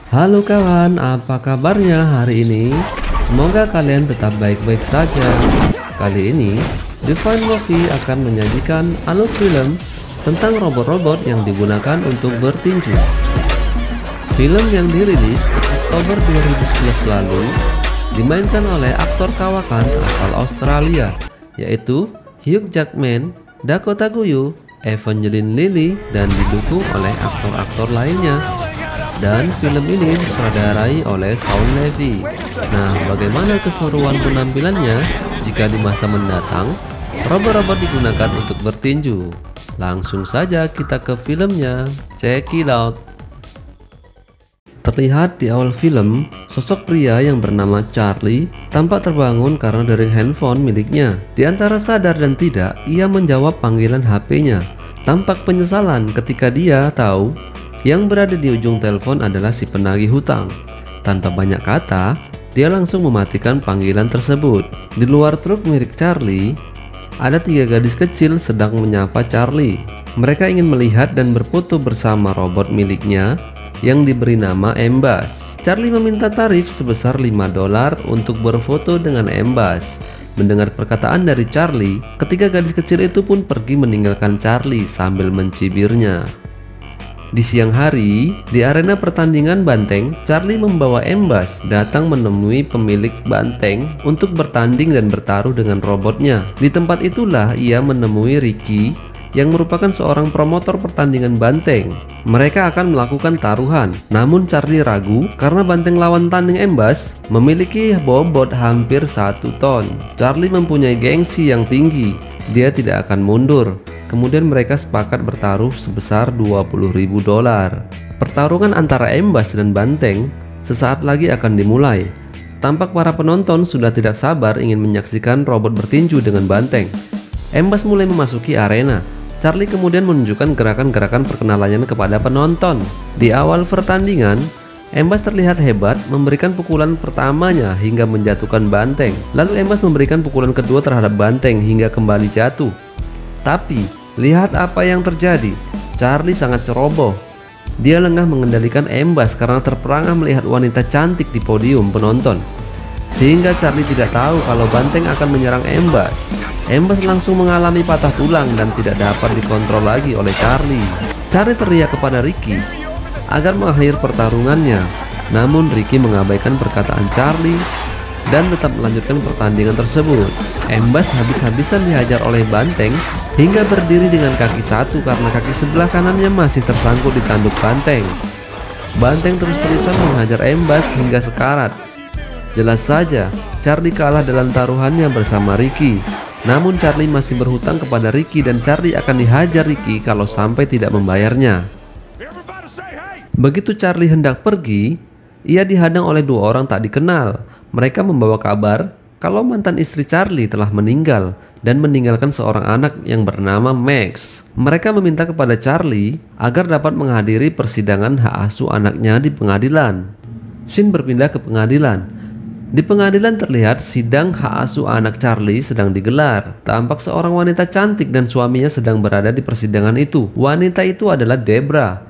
Halo kawan, apa kabarnya hari ini? Semoga kalian tetap baik-baik saja. Kali ini, Divine Movie akan menyajikan alur film tentang robot-robot yang digunakan untuk bertinju. Film yang dirilis Oktober 2011 lalu dimainkan oleh aktor kawakan asal Australia, yaitu Hugh Jackman, Dakota Johnson, Evangeline Lilly, dan didukung oleh aktor-aktor lainnya. Dan film ini disutradarai oleh Shawn Levy. Nah, bagaimana keseruan penampilannya jika di masa mendatang robot-robot digunakan untuk bertinju? Langsung saja kita ke filmnya. Check it out. Terlihat di awal film, sosok pria yang bernama Charlie tampak terbangun karena dering handphone miliknya. Di antara sadar dan tidak, ia menjawab panggilan HP-nya. Tampak penyesalan ketika dia tahu yang berada di ujung telepon adalah si penagih hutang. Tanpa banyak kata, dia langsung mematikan panggilan tersebut. Di luar truk milik Charlie, ada 3 gadis kecil sedang menyapa Charlie. Mereka ingin melihat dan berfoto bersama robot miliknya yang diberi nama Embas. Charlie meminta tarif sebesar $5 untuk berfoto dengan Embas. Mendengar perkataan dari Charlie, ketiga gadis kecil itu pun pergi meninggalkan Charlie sambil mencibirnya. Di siang hari, di arena pertandingan banteng, Charlie membawa Embas datang menemui pemilik banteng untuk bertanding dan bertaruh dengan robotnya. Di tempat itulah ia menemui Ricky yang merupakan seorang promotor pertandingan banteng. Mereka akan melakukan taruhan, namun Charlie ragu karena banteng lawan tanding Embas memiliki bobot hampir 1 ton. Charlie mempunyai gengsi yang tinggi, dia tidak akan mundur. Kemudian mereka sepakat bertaruh sebesar $20.000. Pertarungan antara Embas dan banteng sesaat lagi akan dimulai. Tampak para penonton sudah tidak sabar ingin menyaksikan robot bertinju dengan banteng. Embas mulai memasuki arena. Charlie kemudian menunjukkan gerakan-gerakan perkenalannya kepada penonton. Di awal pertandingan, Embas terlihat hebat memberikan pukulan pertamanya hingga menjatuhkan banteng. Lalu Embas memberikan pukulan kedua terhadap banteng hingga kembali jatuh. Tapi, lihat apa yang terjadi. Charlie sangat ceroboh. Dia lengah mengendalikan Embas karena terperangah melihat wanita cantik di podium penonton. Sehingga Charlie tidak tahu kalau banteng akan menyerang Embas. Embas langsung mengalami patah tulang dan tidak dapat dikontrol lagi oleh Charlie. Charlie teriak kepada Ricky agar mengakhiri pertarungannya. Namun Ricky mengabaikan perkataan Charlie dan tetap melanjutkan pertandingan tersebut. Embas habis-habisan dihajar oleh banteng hingga berdiri dengan kaki satu karena kaki sebelah kanannya masih tersangkut di tanduk banteng. Banteng terus-terusan menghajar Embas hingga sekarat. Jelas saja, Charlie kalah dalam taruhannya bersama Ricky. Namun Charlie masih berhutang kepada Ricky dan Charlie akan dihajar Ricky kalau sampai tidak membayarnya. Begitu Charlie hendak pergi, ia dihadang oleh 2 orang tak dikenal. Mereka membawa kabar kalau mantan istri Charlie telah meninggal dan meninggalkan seorang anak yang bernama Max. Mereka meminta kepada Charlie agar dapat menghadiri persidangan hak asuh anaknya di pengadilan. Scene berpindah ke pengadilan. Di pengadilan terlihat sidang hak asuh anak Charlie sedang digelar. Tampak seorang wanita cantik dan suaminya sedang berada di persidangan itu. Wanita itu adalah Debra,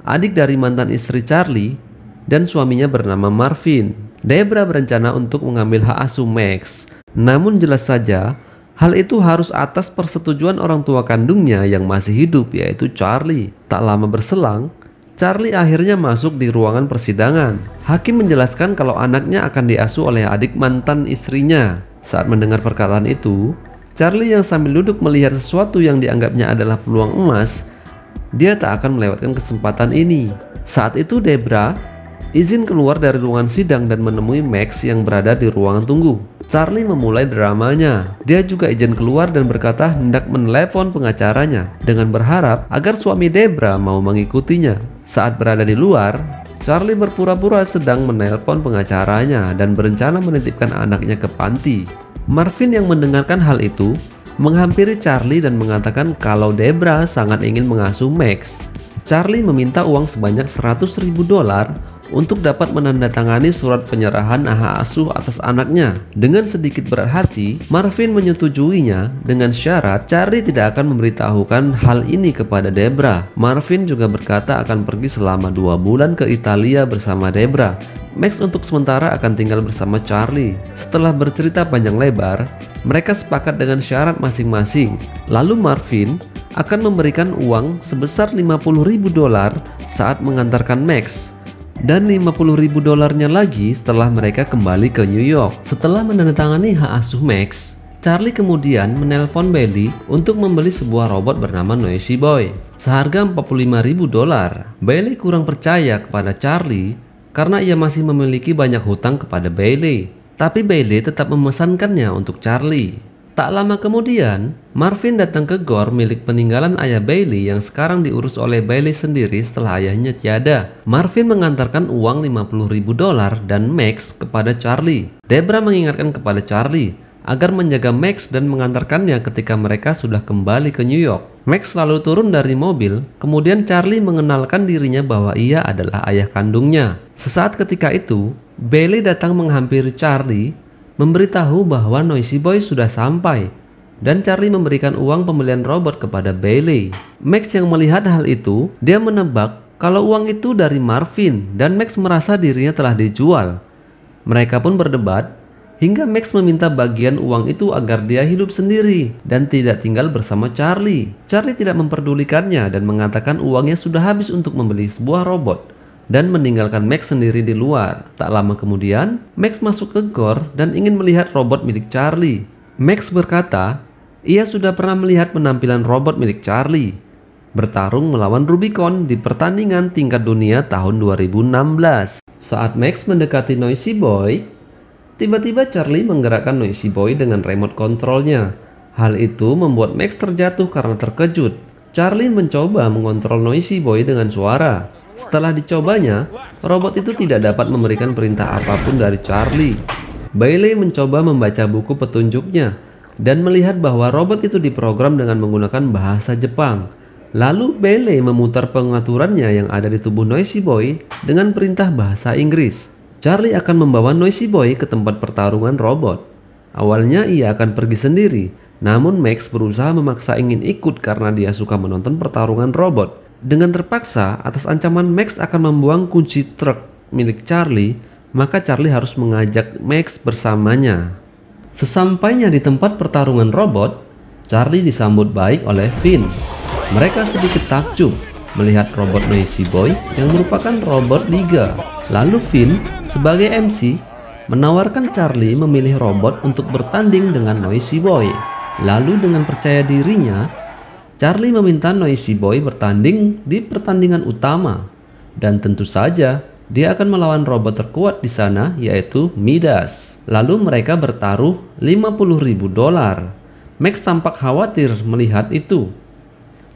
adik dari mantan istri Charlie, dan suaminya bernama Marvin. Debra berencana untuk mengambil hak asuh Max. Namun jelas saja, hal itu harus atas persetujuan orang tua kandungnya yang masih hidup, yaitu Charlie. Tak lama berselang, Charlie akhirnya masuk di ruangan persidangan. Hakim menjelaskan kalau anaknya akan diasuh oleh adik mantan istrinya. Saat mendengar perkataan itu, Charlie yang sambil duduk melihat sesuatu yang dianggapnya adalah peluang emas, dia tak akan melewatkan kesempatan ini. Saat itu Debra izin keluar dari ruangan sidang dan menemui Max yang berada di ruangan tunggu. Charlie memulai dramanya. Dia juga izin keluar dan berkata hendak menelepon pengacaranya dengan berharap agar suami Debra mau mengikutinya. Saat berada di luar, Charlie berpura-pura sedang menelpon pengacaranya dan berencana menitipkan anaknya ke panti. Marvin yang mendengarkan hal itu menghampiri Charlie dan mengatakan kalau Debra sangat ingin mengasuh Max. Charlie meminta uang sebanyak $100.000 untuk dapat menandatangani surat penyerahan hak asuh atas anaknya. Dengan sedikit berat hati, Marvin menyetujuinya dengan syarat Charlie tidak akan memberitahukan hal ini kepada Debra. Marvin juga berkata akan pergi selama 2 bulan ke Italia bersama Debra. Max untuk sementara akan tinggal bersama Charlie. Setelah bercerita panjang lebar, mereka sepakat dengan syarat masing-masing. Lalu Marvin akan memberikan uang sebesar $50.000 saat mengantarkan Max, dan $50.000 lagi setelah mereka kembali ke New York. Setelah menandatangani hak asuh Max, Charlie kemudian menelpon Bailey untuk membeli sebuah robot bernama Noisy Boy seharga $45.000. Bailey kurang percaya kepada Charlie karena ia masih memiliki banyak hutang kepada Bailey, tapi Bailey tetap memesankannya untuk Charlie. Tak lama kemudian, Marvin datang ke gor milik peninggalan ayah Bailey yang sekarang diurus oleh Bailey sendiri setelah ayahnya tiada. Marvin mengantarkan uang $50.000 dan Max kepada Charlie. Debra mengingatkan kepada Charlie agar menjaga Max dan mengantarkannya ketika mereka sudah kembali ke New York. Max lalu turun dari mobil, kemudian Charlie mengenalkan dirinya bahwa ia adalah ayah kandungnya. Sesaat ketika itu, Bailey datang menghampiri Charlie, memberitahu bahwa Noisy Boy sudah sampai, dan Charlie memberikan uang pembelian robot kepada Bailey. Max yang melihat hal itu, dia menebak kalau uang itu dari Marvin, dan Max merasa dirinya telah dijual. Mereka pun berdebat, hingga Max meminta bagian uang itu agar dia hidup sendiri dan tidak tinggal bersama Charlie. Charlie tidak memperdulikannya dan mengatakan uangnya sudah habis untuk membeli sebuah robot, dan meninggalkan Max sendiri di luar. Tak lama kemudian, Max masuk ke gor dan ingin melihat robot milik Charlie. Max berkata, ia sudah pernah melihat penampilan robot milik Charlie bertarung melawan Rubicon di pertandingan tingkat dunia tahun 2016. Saat Max mendekati Noisy Boy, tiba-tiba Charlie menggerakkan Noisy Boy dengan remote kontrolnya. Hal itu membuat Max terjatuh karena terkejut. Charlie mencoba mengontrol Noisy Boy dengan suara. Setelah dicobanya, robot itu tidak dapat memberikan perintah apapun dari Charlie. Bailey mencoba membaca buku petunjuknya dan melihat bahwa robot itu diprogram dengan menggunakan bahasa Jepang. Lalu Bailey memutar pengaturannya yang ada di tubuh Noisy Boy dengan perintah bahasa Inggris. Charlie akan membawa Noisy Boy ke tempat pertarungan robot. Awalnya ia akan pergi sendiri, namun Max berusaha memaksa ingin ikut karena dia suka menonton pertarungan robot. Dengan terpaksa atas ancaman Max akan membuang kunci truk milik Charlie, maka Charlie harus mengajak Max bersamanya. Sesampainya di tempat pertarungan robot, Charlie disambut baik oleh Finn. Mereka sedikit takjub melihat robot Noisy Boy yang merupakan robot liga. Lalu Finn sebagai MC menawarkan Charlie memilih robot untuk bertanding dengan Noisy Boy. Lalu dengan percaya dirinya, Charlie meminta Noisy Boy bertanding di pertandingan utama, dan tentu saja dia akan melawan robot terkuat di sana, yaitu Midas. Lalu mereka bertaruh $50.000. Max tampak khawatir melihat itu.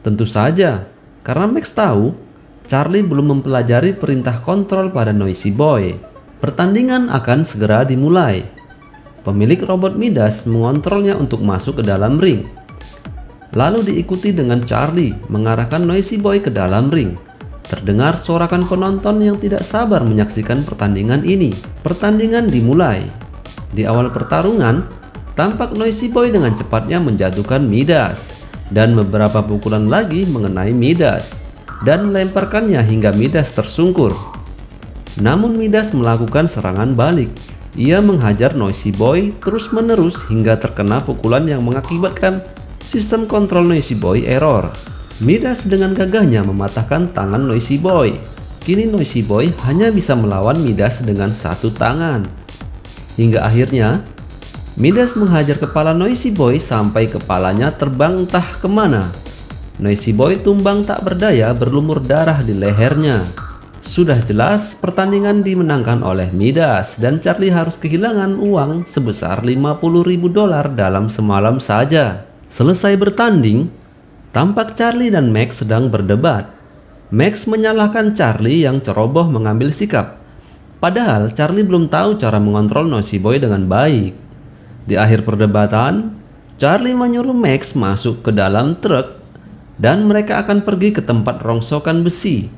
Tentu saja, karena Max tahu Charlie belum mempelajari perintah kontrol pada Noisy Boy. Pertandingan akan segera dimulai. Pemilik robot Midas mengontrolnya untuk masuk ke dalam ring. Lalu diikuti dengan Charlie mengarahkan Noisy Boy ke dalam ring. Terdengar sorakan penonton yang tidak sabar menyaksikan pertandingan ini. Pertandingan dimulai. Di awal pertarungan, tampak Noisy Boy dengan cepatnya menjatuhkan Midas, dan beberapa pukulan lagi mengenai Midas dan melemparkannya hingga Midas tersungkur. Namun Midas melakukan serangan balik. Ia menghajar Noisy Boy terus-menerus hingga terkena pukulan yang mengakibatkan sistem kontrol Noisy Boy error. Midas dengan gagahnya mematahkan tangan Noisy Boy. Kini Noisy Boy hanya bisa melawan Midas dengan satu tangan. Hingga akhirnya, Midas menghajar kepala Noisy Boy sampai kepalanya terbang entah kemana. Noisy Boy tumbang tak berdaya berlumur darah di lehernya. Sudah jelas pertandingan dimenangkan oleh Midas dan Charlie harus kehilangan uang sebesar $50.000 dalam semalam saja. Selesai bertanding, tampak Charlie dan Max sedang berdebat. Max menyalahkan Charlie yang ceroboh mengambil sikap. Padahal Charlie belum tahu cara mengontrol Noisy Boy dengan baik. Di akhir perdebatan, Charlie menyuruh Max masuk ke dalam truk dan mereka akan pergi ke tempat rongsokan besi.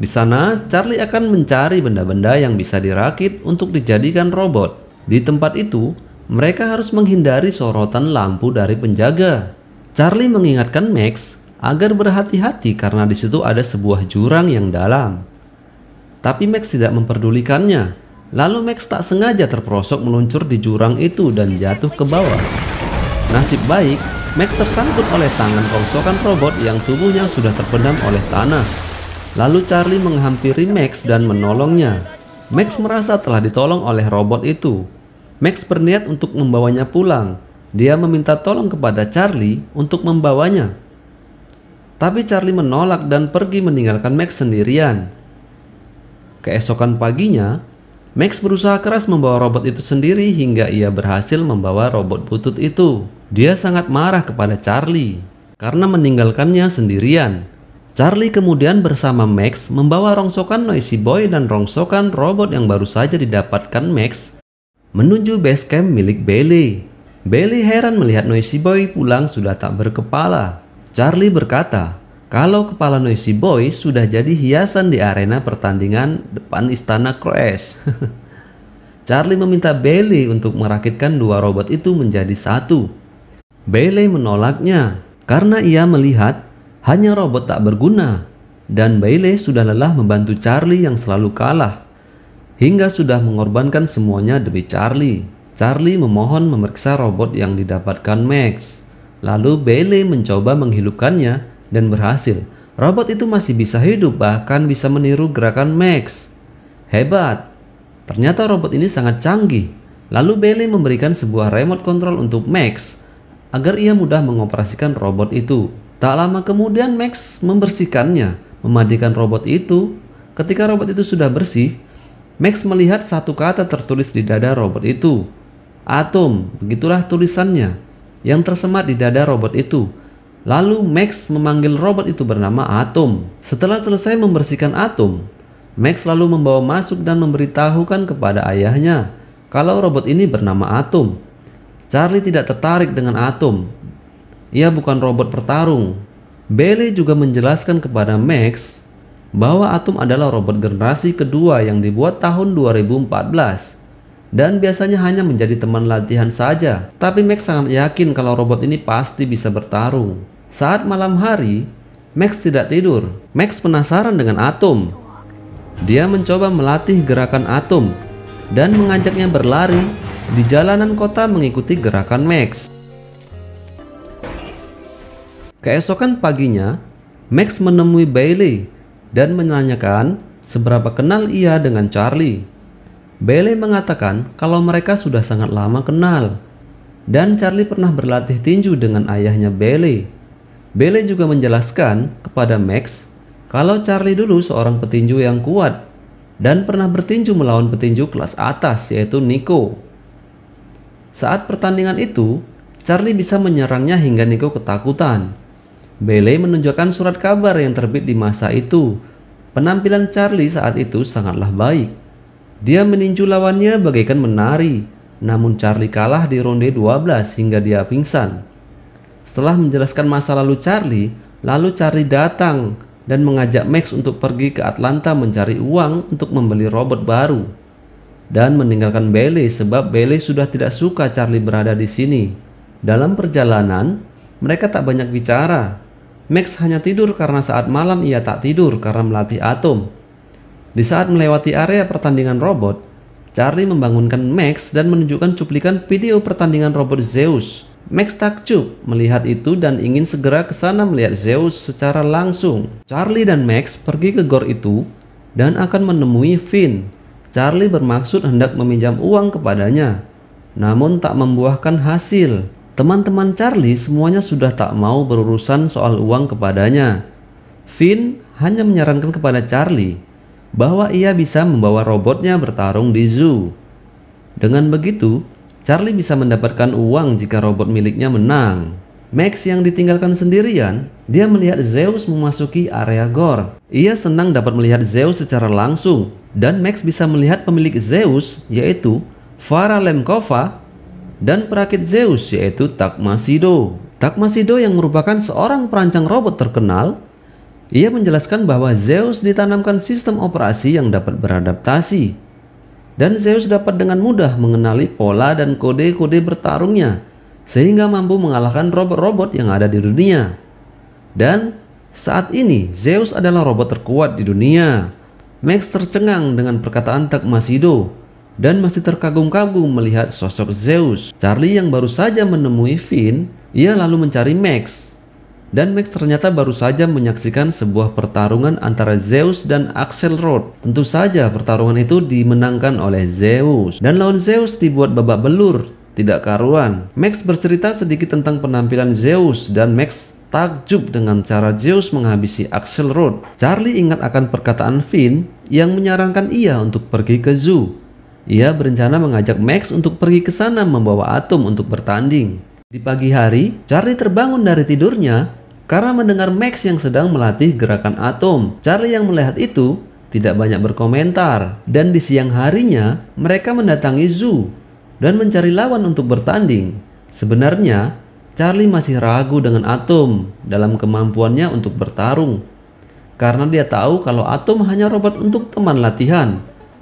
Di sana, Charlie akan mencari benda-benda yang bisa dirakit untuk dijadikan robot. Di tempat itu, mereka harus menghindari sorotan lampu dari penjaga. Charlie mengingatkan Max agar berhati-hati karena di situ ada sebuah jurang yang dalam. Tapi Max tidak memperdulikannya. Lalu Max tak sengaja terperosok meluncur di jurang itu dan jatuh ke bawah. Nasib baik, Max tersangkut oleh tangan rongsokan robot yang tubuhnya sudah terpendam oleh tanah. Lalu Charlie menghampiri Max dan menolongnya. Max merasa telah ditolong oleh robot itu. Max berniat untuk membawanya pulang. Dia meminta tolong kepada Charlie untuk membawanya. Tapi Charlie menolak dan pergi meninggalkan Max sendirian. Keesokan paginya, Max berusaha keras membawa robot itu sendiri hingga ia berhasil membawa robot butut itu. Dia sangat marah kepada Charlie karena meninggalkannya sendirian. Charlie kemudian bersama Max membawa rongsokan Noisy Boy dan rongsokan robot yang baru saja didapatkan Max menuju base camp milik Bailey. Bailey heran melihat Noisy Boy pulang sudah tak berkepala. Charlie berkata kalau kepala Noisy Boy sudah jadi hiasan di arena pertandingan depan istana Crash. Charlie meminta Bailey untuk merakitkan dua robot itu menjadi satu. Bailey menolaknya karena ia melihat hanya robot tak berguna, dan Bailey sudah lelah membantu Charlie yang selalu kalah, hingga sudah mengorbankan semuanya demi Charlie. Charlie memohon memeriksa robot yang didapatkan Max. Lalu Bailey mencoba menghidupkannya dan berhasil. Robot itu masih bisa hidup, bahkan bisa meniru gerakan Max. Hebat! Ternyata robot ini sangat canggih. Lalu Bailey memberikan sebuah remote control untuk Max agar ia mudah mengoperasikan robot itu. Tak lama kemudian Max membersihkannya, memandikan robot itu. Ketika robot itu sudah bersih, Max melihat satu kata tertulis di dada robot itu. Atom, begitulah tulisannya yang tersemat di dada robot itu. Lalu Max memanggil robot itu bernama Atom. Setelah selesai membersihkan Atom, Max lalu membawa masuk dan memberitahukan kepada ayahnya kalau robot ini bernama Atom. Charlie tidak tertarik dengan Atom. Ia bukan robot pertarung. Bailey juga menjelaskan kepada Max bahwa Atom adalah robot generasi kedua yang dibuat tahun 2014 dan biasanya hanya menjadi teman latihan saja. Tapi Max sangat yakin kalau robot ini pasti bisa bertarung. Saat malam hari, Max tidak tidur. Max penasaran dengan Atom. Dia mencoba melatih gerakan Atom dan mengajaknya berlari di jalanan kota mengikuti gerakan Max. Keesokan paginya, Max menemui Bailey dan menanyakan seberapa kenal ia dengan Charlie. Bailey mengatakan kalau mereka sudah sangat lama kenal dan Charlie pernah berlatih tinju dengan ayahnya Bailey. Bailey juga menjelaskan kepada Max kalau Charlie dulu seorang petinju yang kuat dan pernah bertinju melawan petinju kelas atas yaitu Nico. Saat pertandingan itu, Charlie bisa menyerangnya hingga Nico ketakutan. Bailey menunjukkan surat kabar yang terbit di masa itu. Penampilan Charlie saat itu sangatlah baik. Dia meninju lawannya bagaikan menari, namun Charlie kalah di ronde 12 hingga dia pingsan. Setelah menjelaskan masa lalu Charlie, lalu Charlie datang dan mengajak Max untuk pergi ke Atlanta mencari uang untuk membeli robot baru dan meninggalkan Bailey sebab Bailey sudah tidak suka Charlie berada di sini. Dalam perjalanan, mereka tak banyak bicara. Max hanya tidur karena saat malam ia tak tidur karena melatih Atom. Di saat melewati area pertandingan robot, Charlie membangunkan Max dan menunjukkan cuplikan video pertandingan robot Zeus. Max takjub melihat itu dan ingin segera ke sana melihat Zeus secara langsung. Charlie dan Max pergi ke gor itu dan akan menemui Finn. Charlie bermaksud hendak meminjam uang kepadanya, namun tak membuahkan hasil. Teman-teman Charlie semuanya sudah tak mau berurusan soal uang kepadanya. Finn hanya menyarankan kepada Charlie bahwa ia bisa membawa robotnya bertarung di zoo. Dengan begitu, Charlie bisa mendapatkan uang jika robot miliknya menang. Max yang ditinggalkan sendirian, dia melihat Zeus memasuki area gor. Ia senang dapat melihat Zeus secara langsung, dan Max bisa melihat pemilik Zeus yaitu Farah Lemkova dan perakit Zeus yaitu Takmasido. Takmasido yang merupakan seorang perancang robot terkenal Ia menjelaskan bahwa Zeus ditanamkan sistem operasi yang dapat beradaptasi, dan Zeus dapat dengan mudah mengenali pola dan kode-kode bertarungnya, sehingga mampu mengalahkan robot-robot yang ada di dunia. Dan saat ini Zeus adalah robot terkuat di dunia. Max tercengang dengan perkataan Tagmasido dan masih terkagum-kagum melihat sosok Zeus. Charlie yang baru saja menemui Finn, ia lalu mencari Max. Dan Max ternyata baru saja menyaksikan sebuah pertarungan antara Zeus dan Axelrod. Tentu saja pertarungan itu dimenangkan oleh Zeus, dan lawan Zeus dibuat babak belur, tidak karuan. Max bercerita sedikit tentang penampilan Zeus, dan Max takjub dengan cara Zeus menghabisi Axelrod. Charlie ingat akan perkataan Finn yang menyarankan ia untuk pergi ke zoo. Ia berencana mengajak Max untuk pergi ke sana membawa Atom untuk bertanding. Di pagi hari, Charlie terbangun dari tidurnya karena mendengar Max yang sedang melatih gerakan Atom. Charlie yang melihat itu tidak banyak berkomentar, dan di siang harinya mereka mendatangi zoo dan mencari lawan untuk bertanding. Sebenarnya Charlie masih ragu dengan Atom dalam kemampuannya untuk bertarung, karena dia tahu kalau Atom hanya robot untuk teman latihan.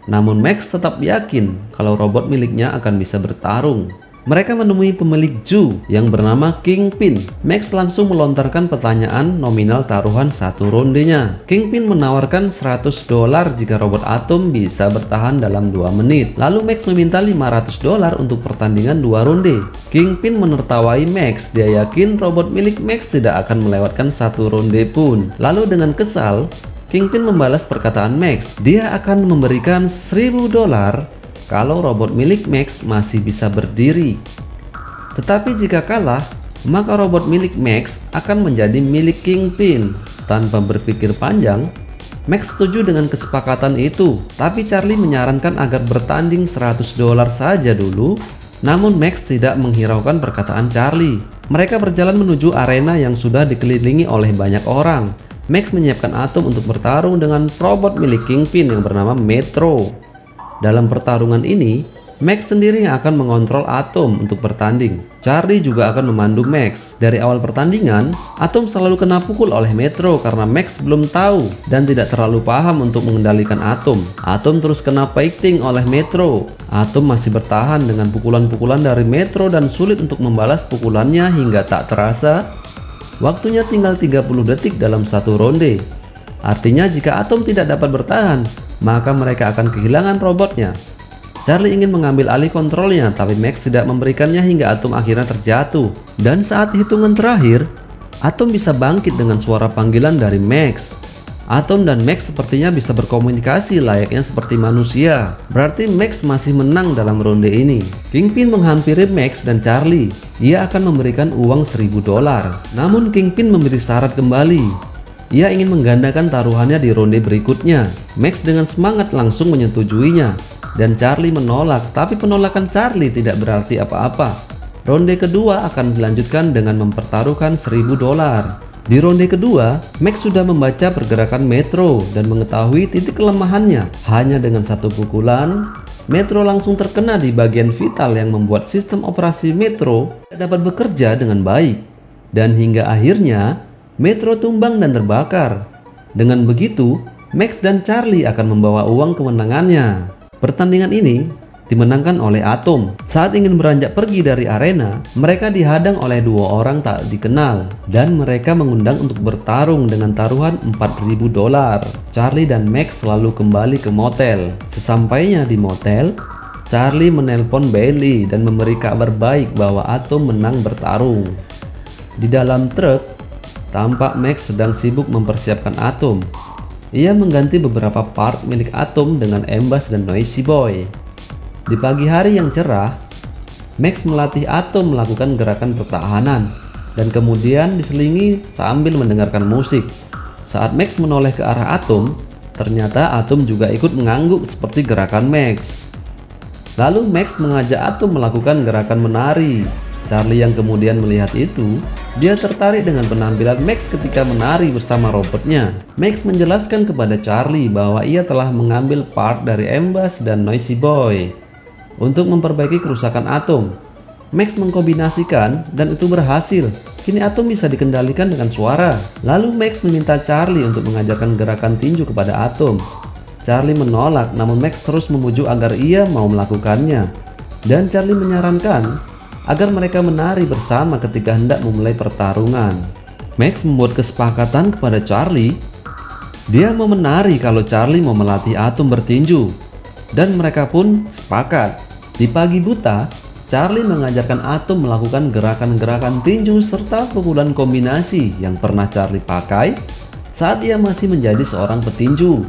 Namun Max tetap yakin kalau robot miliknya akan bisa bertarung. Mereka menemui pemilik zoo yang bernama Kingpin. Max langsung melontarkan pertanyaan nominal taruhan satu rondenya. Kingpin menawarkan $100 jika robot Atom bisa bertahan dalam 2 menit. Lalu Max meminta $500 untuk pertandingan 2 ronde. Kingpin menertawai Max. Dia yakin robot milik Max tidak akan melewatkan 1 ronde pun. Lalu dengan kesal, Kingpin membalas perkataan Max. Dia akan memberikan $1.000 kalau robot milik Max masih bisa berdiri. Tetapi jika kalah, maka robot milik Max akan menjadi milik Kingpin. Tanpa berpikir panjang, Max setuju dengan kesepakatan itu. Tapi Charlie menyarankan agar bertanding $100 saja dulu. Namun Max tidak menghiraukan perkataan Charlie. Mereka berjalan menuju arena yang sudah dikelilingi oleh banyak orang. Max menyiapkan Atom untuk bertarung dengan robot milik Kingpin yang bernama Metro. Dalam pertarungan ini, Max sendiri yang akan mengontrol Atom untuk bertanding. Charlie juga akan memandu Max. Dari awal pertandingan, Atom selalu kena pukul oleh Metro karena Max belum tahu dan tidak terlalu paham untuk mengendalikan Atom. Atom terus kena fighting oleh Metro. Atom masih bertahan dengan pukulan-pukulan dari Metro dan sulit untuk membalas pukulannya hingga tak terasa waktunya tinggal 30 detik dalam 1 ronde. Artinya jika Atom tidak dapat bertahan, maka mereka akan kehilangan robotnya. Charlie ingin mengambil alih kontrolnya, tapi Max tidak memberikannya hingga Atom akhirnya terjatuh. Dan saat hitungan terakhir, Atom bisa bangkit dengan suara panggilan dari Max. Atom dan Max sepertinya bisa berkomunikasi layaknya seperti manusia. Berarti Max masih menang dalam ronde ini. Kingpin menghampiri Max dan Charlie. Ia akan memberikan uang $1.000. Namun Kingpin memberi syarat kembali. Ia ingin menggandakan taruhannya di ronde berikutnya. Max dengan semangat langsung menyetujuinya, dan Charlie menolak, tapi penolakan Charlie tidak berarti apa-apa. Ronde kedua akan dilanjutkan dengan mempertaruhkan $1.000. Di ronde kedua, Max sudah membaca pergerakan Metro dan mengetahui titik kelemahannya. Hanya dengan 1 pukulan, Metro langsung terkena di bagian vital yang membuat sistem operasi Metro tidak dapat bekerja dengan baik. Dan hingga akhirnya Metro tumbang dan terbakar. Dengan begitu, Max dan Charlie akan membawa uang kemenangannya. Pertandingan ini dimenangkan oleh Atom. Saat ingin beranjak pergi dari arena, mereka dihadang oleh 2 orang tak dikenal, dan mereka mengundang untuk bertarung dengan taruhan $4.000. Charlie dan Max selalu kembali ke motel. Sesampainya di motel, Charlie menelpon Bailey dan memberi kabar baik bahwa Atom menang bertarung. Di dalam truk, tampak Max sedang sibuk mempersiapkan Atom. Ia mengganti beberapa part milik Atom dengan Embas dan Noisy Boy. Di pagi hari yang cerah, Max melatih Atom melakukan gerakan pertahanan dan kemudian diselingi sambil mendengarkan musik. Saat Max menoleh ke arah Atom, ternyata Atom juga ikut mengangguk seperti gerakan Max. Lalu Max mengajak Atom melakukan gerakan menari. Charlie yang kemudian melihat itu, dia tertarik dengan penampilan Max ketika menari bersama robotnya. Max menjelaskan kepada Charlie bahwa ia telah mengambil part dari Embas dan Noisy Boy untuk memperbaiki kerusakan Atom. Max mengkombinasikan dan itu berhasil. Kini Atom bisa dikendalikan dengan suara. Lalu Max meminta Charlie untuk mengajarkan gerakan tinju kepada Atom. Charlie menolak, namun Max terus memujuk agar ia mau melakukannya. Dan Charlie menyarankan agar mereka menari bersama ketika hendak memulai pertarungan. Max membuat kesepakatan kepada Charlie. Dia mau menari kalau Charlie mau melatih Atom bertinju. Dan mereka pun sepakat. Di pagi buta, Charlie mengajarkan Atom melakukan gerakan-gerakan tinju serta pukulan kombinasi yang pernah Charlie pakai saat ia masih menjadi seorang petinju.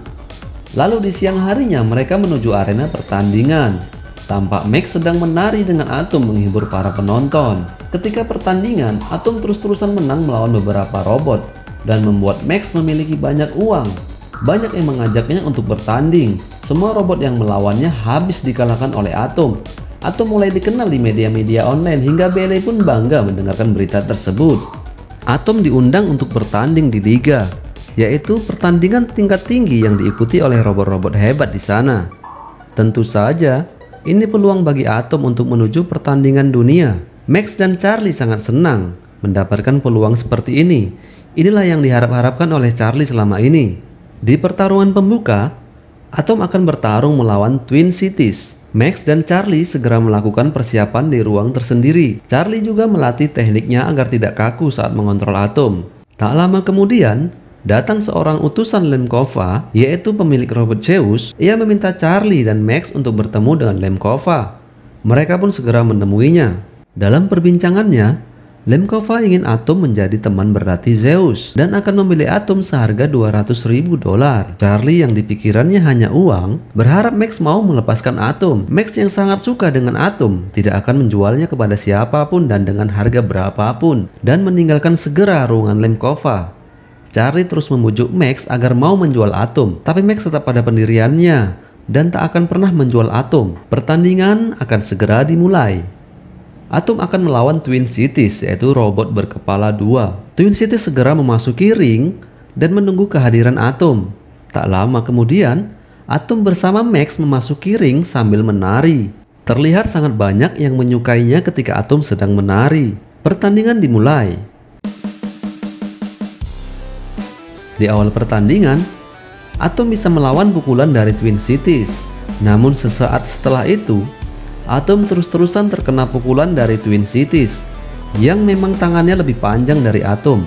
Lalu di siang harinya mereka menuju arena pertandingan. Tampak Max sedang menari dengan Atom menghibur para penonton. Ketika pertandingan, Atom terus-terusan menang melawan beberapa robot dan membuat Max memiliki banyak uang. Banyak yang mengajaknya untuk bertanding. Semua robot yang melawannya habis dikalahkan oleh Atom. Atom mulai dikenal di media-media online hingga Bailey pun bangga mendengarkan berita tersebut. Atom diundang untuk bertanding di liga, yaitu pertandingan tingkat tinggi yang diikuti oleh robot-robot hebat di sana. Tentu saja, ini peluang bagi Atom untuk menuju pertandingan dunia. Max dan Charlie sangat senang mendapatkan peluang seperti ini. Inilah yang diharap-harapkan oleh Charlie selama ini. Di pertarungan pembuka, Atom akan bertarung melawan Twin Cities. Max dan Charlie segera melakukan persiapan di ruang tersendiri. Charlie juga melatih tekniknya agar tidak kaku saat mengontrol Atom. Tak lama kemudian, datang seorang utusan Lemkova, yaitu pemilik robot Zeus. Ia meminta Charlie dan Max untuk bertemu dengan Lemkova. Mereka pun segera menemuinya. Dalam perbincangannya, Lemkova ingin Atom menjadi teman berlatih Zeus dan akan membeli Atom seharga $200.000. Charlie yang dipikirannya hanya uang berharap Max mau melepaskan Atom. Max yang sangat suka dengan Atom tidak akan menjualnya kepada siapapun dan dengan harga berapapun dan meninggalkan segera ruangan Lemkova. Charlie terus memujuk Max agar mau menjual Atom, tapi Max tetap pada pendiriannya dan tak akan pernah menjual Atom. Pertandingan akan segera dimulai. Atom akan melawan Twin Cities, yaitu robot berkepala dua. Twin Cities segera memasuki ring dan menunggu kehadiran Atom. Tak lama kemudian, Atom bersama Max memasuki ring sambil menari. Terlihat sangat banyak yang menyukainya ketika Atom sedang menari. Pertandingan dimulai. Di awal pertandingan, Atom bisa melawan pukulan dari Twin Cities. Namun sesaat setelah itu, Atom terus-terusan terkena pukulan dari Twin Cities yang memang tangannya lebih panjang dari Atom.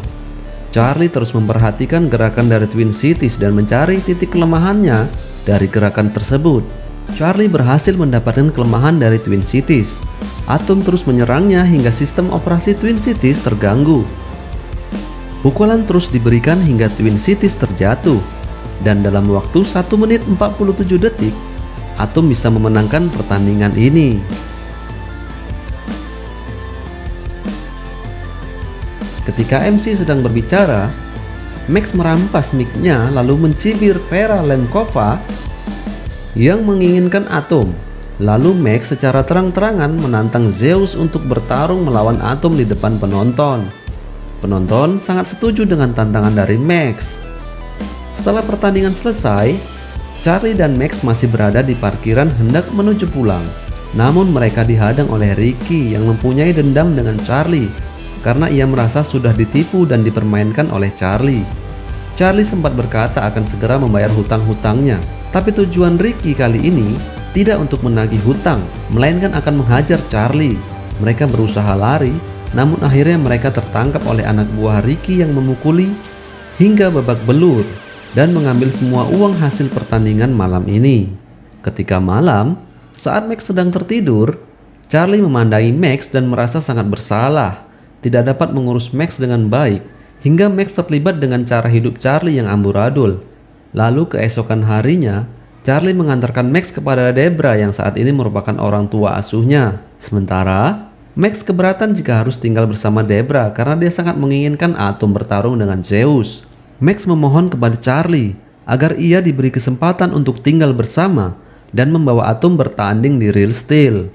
Charlie terus memperhatikan gerakan dari Twin Cities dan mencari titik kelemahannya dari gerakan tersebut. Charlie berhasil mendapatkan kelemahan dari Twin Cities. Atom terus menyerangnya hingga sistem operasi Twin Cities terganggu. Pukulan terus diberikan hingga Twin Cities terjatuh, dan dalam waktu 1 menit 47 detik, Atom bisa memenangkan pertandingan ini. Ketika MC sedang berbicara, Max merampas mic-nya lalu mencibir Vera Lemkova yang menginginkan Atom. Lalu Max secara terang-terangan menantang Zeus untuk bertarung melawan Atom di depan penonton. Penonton sangat setuju dengan tantangan dari Max. Setelah pertandingan selesai, Charlie dan Max masih berada di parkiran hendak menuju pulang. Namun mereka dihadang oleh Ricky yang mempunyai dendam dengan Charlie karena ia merasa sudah ditipu dan dipermainkan oleh Charlie. Charlie sempat berkata akan segera membayar hutang-hutangnya, tapi tujuan Ricky kali ini tidak untuk menagih hutang, melainkan akan menghajar Charlie. Mereka berusaha lari, namun akhirnya mereka tertangkap oleh anak buah Ricky yang memukuli hingga babak belur dan mengambil semua uang hasil pertandingan malam ini. Ketika malam, saat Max sedang tertidur, Charlie memandangi Max dan merasa sangat bersalah, tidak dapat mengurus Max dengan baik, hingga Max terlibat dengan cara hidup Charlie yang amburadul. Lalu keesokan harinya, Charlie mengantarkan Max kepada Debra yang saat ini merupakan orang tua asuhnya. Sementara, Max keberatan jika harus tinggal bersama Debra karena dia sangat menginginkan Atom bertarung dengan Zeus. Max memohon kepada Charlie agar ia diberi kesempatan untuk tinggal bersama dan membawa Atom bertanding di Real Steel.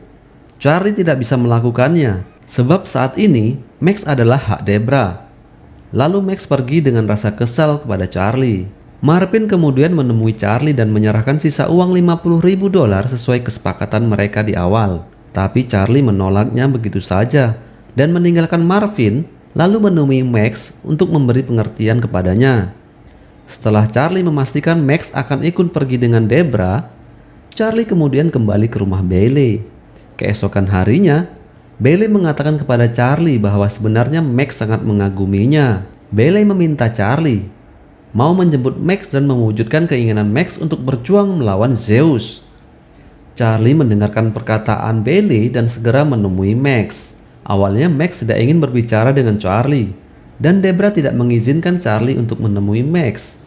Charlie tidak bisa melakukannya, sebab saat ini Max adalah hak Debra. Lalu Max pergi dengan rasa kesal kepada Charlie. Marvin kemudian menemui Charlie dan menyerahkan sisa uang $50.000 sesuai kesepakatan mereka di awal. Tetapi Charlie menolaknya begitu saja dan meninggalkan Marvin, lalu menemui Max untuk memberi pengertian kepadanya. Setelah Charlie memastikan Max akan ikut pergi dengan Debra, Charlie kemudian kembali ke rumah Bailey. Keesokan harinya, Bailey mengatakan kepada Charlie bahwa sebenarnya Max sangat mengaguminya. Bailey meminta Charlie mau menjemput Max dan mewujudkan keinginan Max untuk berjuang melawan Zeus. Charlie mendengarkan perkataan Bailey dan segera menemui Max. Awalnya Max tidak ingin berbicara dengan Charlie, dan Debra tidak mengizinkan Charlie untuk menemui Max.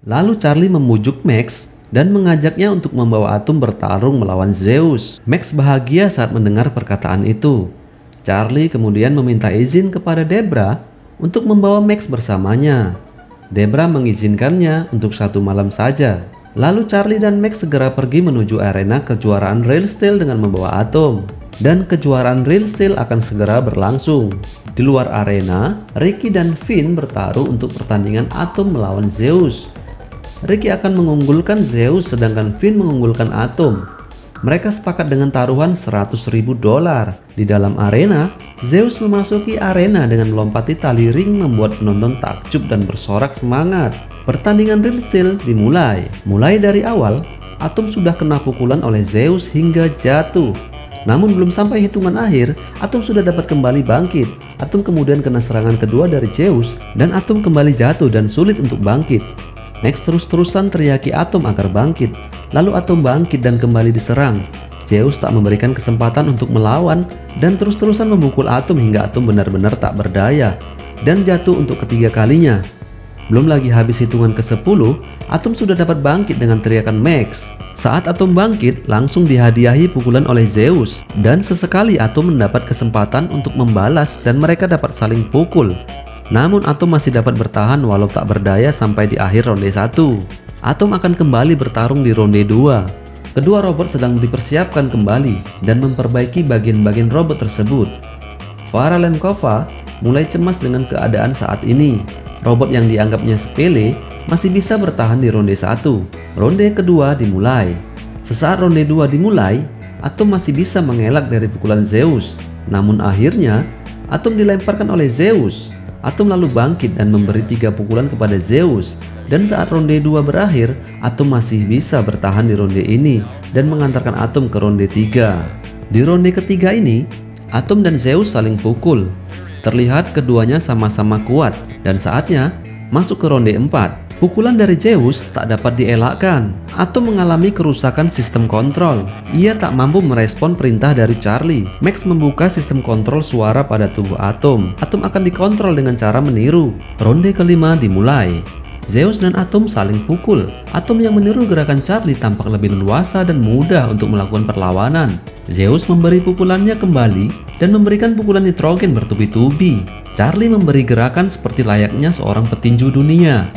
Lalu Charlie memujuk Max dan mengajaknya untuk membawa Atom bertarung melawan Zeus. Max bahagia saat mendengar perkataan itu. Charlie kemudian meminta izin kepada Debra untuk membawa Max bersamanya. Debra mengizinkannya untuk 1 malam saja. Lalu Charlie dan Max segera pergi menuju arena kejuaraan Real Steel dengan membawa Atom. Dan kejuaraan Real Steel akan segera berlangsung. Di luar arena, Ricky dan Finn bertaruh untuk pertandingan Atom melawan Zeus. Ricky akan mengunggulkan Zeus sedangkan Finn mengunggulkan Atom. Mereka sepakat dengan taruhan $100.000. Di dalam arena, Zeus memasuki arena dengan melompati tali ring membuat penonton takjub dan bersorak semangat. Pertandingan Real Steel dimulai. Mulai dari awal, Atom sudah kena pukulan oleh Zeus hingga jatuh. Namun belum sampai hitungan akhir, Atom sudah dapat kembali bangkit. Atom kemudian kena serangan kedua dari Zeus dan Atom kembali jatuh dan sulit untuk bangkit. Max terus-terusan teriaki Atom agar bangkit. Lalu Atom bangkit dan kembali diserang. Zeus tak memberikan kesempatan untuk melawan dan terus-terusan memukul Atom hingga Atom benar-benar tak berdaya dan jatuh untuk ketiga kalinya. Belum lagi habis hitungan ke-10, Atom sudah dapat bangkit dengan teriakan Max. Saat Atom bangkit, langsung dihadiahi pukulan oleh Zeus. Dan sesekali Atom mendapat kesempatan untuk membalas dan mereka dapat saling pukul. Namun Atom masih dapat bertahan walau tak berdaya sampai di akhir ronde 1. Atom akan kembali bertarung di ronde 2. Kedua robot sedang dipersiapkan kembali dan memperbaiki bagian-bagian robot tersebut. Farah Lemkova mulai cemas dengan keadaan saat ini. Robot yang dianggapnya sepele masih bisa bertahan di ronde 1. Ronde kedua dimulai. Sesaat ronde 2 dimulai, Atom masih bisa mengelak dari pukulan Zeus. Namun akhirnya, Atom dilemparkan oleh Zeus. Atom lalu bangkit dan memberi 3 pukulan kepada Zeus. Dan saat ronde 2 berakhir, Atom masih bisa bertahan di ronde ini dan mengantarkan Atom ke ronde 3. Di ronde ketiga ini, Atom dan Zeus saling pukul. Terlihat keduanya sama-sama kuat dan saatnya masuk ke ronde 4. Pukulan dari Zeus tak dapat dielakkan. Atom mengalami kerusakan sistem kontrol. Ia tak mampu merespon perintah dari Charlie. Max membuka sistem kontrol suara pada tubuh Atom. Atom akan dikontrol dengan cara meniru. Ronde kelima dimulai. Zeus dan Atom saling pukul. Atom yang meniru gerakan Charlie tampak lebih leluasa dan mudah untuk melakukan perlawanan. Zeus memberi pukulannya kembali dan memberikan pukulan nitrogen bertubi-tubi. Charlie memberi gerakan seperti layaknya seorang petinju dunia.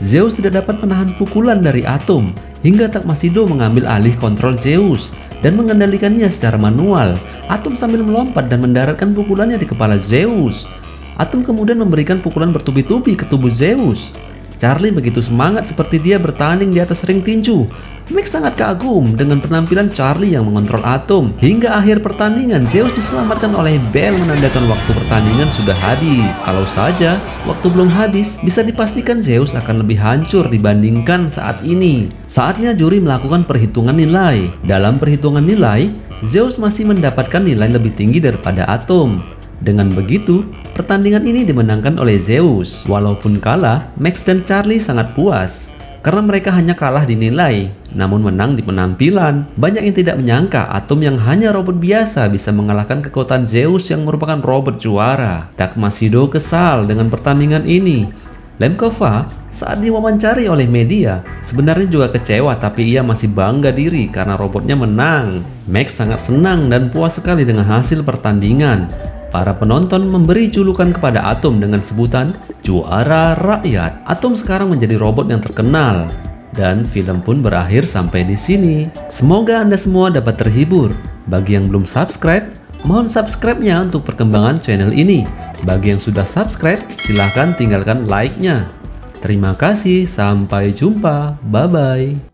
Zeus tidak dapat menahan pukulan dari Atom hingga Takmasido mengambil alih kontrol Zeus dan mengendalikannya secara manual. Atom sambil melompat dan mendaratkan pukulannya di kepala Zeus. Atom kemudian memberikan pukulan bertubi-tubi ke tubuh Zeus. Charlie begitu semangat seperti dia bertanding di atas ring tinju. Max sangat kagum dengan penampilan Charlie yang mengontrol Atom. Hingga akhir pertandingan, Zeus diselamatkan oleh bel menandakan waktu pertandingan sudah habis. Kalau saja waktu belum habis, bisa dipastikan Zeus akan lebih hancur dibandingkan saat ini. Saatnya juri melakukan perhitungan nilai. Dalam perhitungan nilai, Zeus masih mendapatkan nilai lebih tinggi daripada Atom. Dengan begitu, pertandingan ini dimenangkan oleh Zeus. Walaupun kalah, Max dan Charlie sangat puas karena mereka hanya kalah di nilai, namun menang di penampilan. Banyak yang tidak menyangka Atom yang hanya robot biasa bisa mengalahkan kekuatan Zeus yang merupakan robot juara. Takmasido kesal dengan pertandingan ini. Lemkova saat diwawancari oleh media sebenarnya juga kecewa, tapi ia masih bangga diri karena robotnya menang. Max sangat senang dan puas sekali dengan hasil pertandingan. Para penonton memberi julukan kepada Atom dengan sebutan juara rakyat. Atom sekarang menjadi robot yang terkenal dan film pun berakhir sampai di sini. Semoga Anda semua dapat terhibur. Bagi yang belum subscribe, mohon subscribe-nya untuk perkembangan channel ini. Bagi yang sudah subscribe, silahkan tinggalkan like-nya. Terima kasih, sampai jumpa, bye-bye.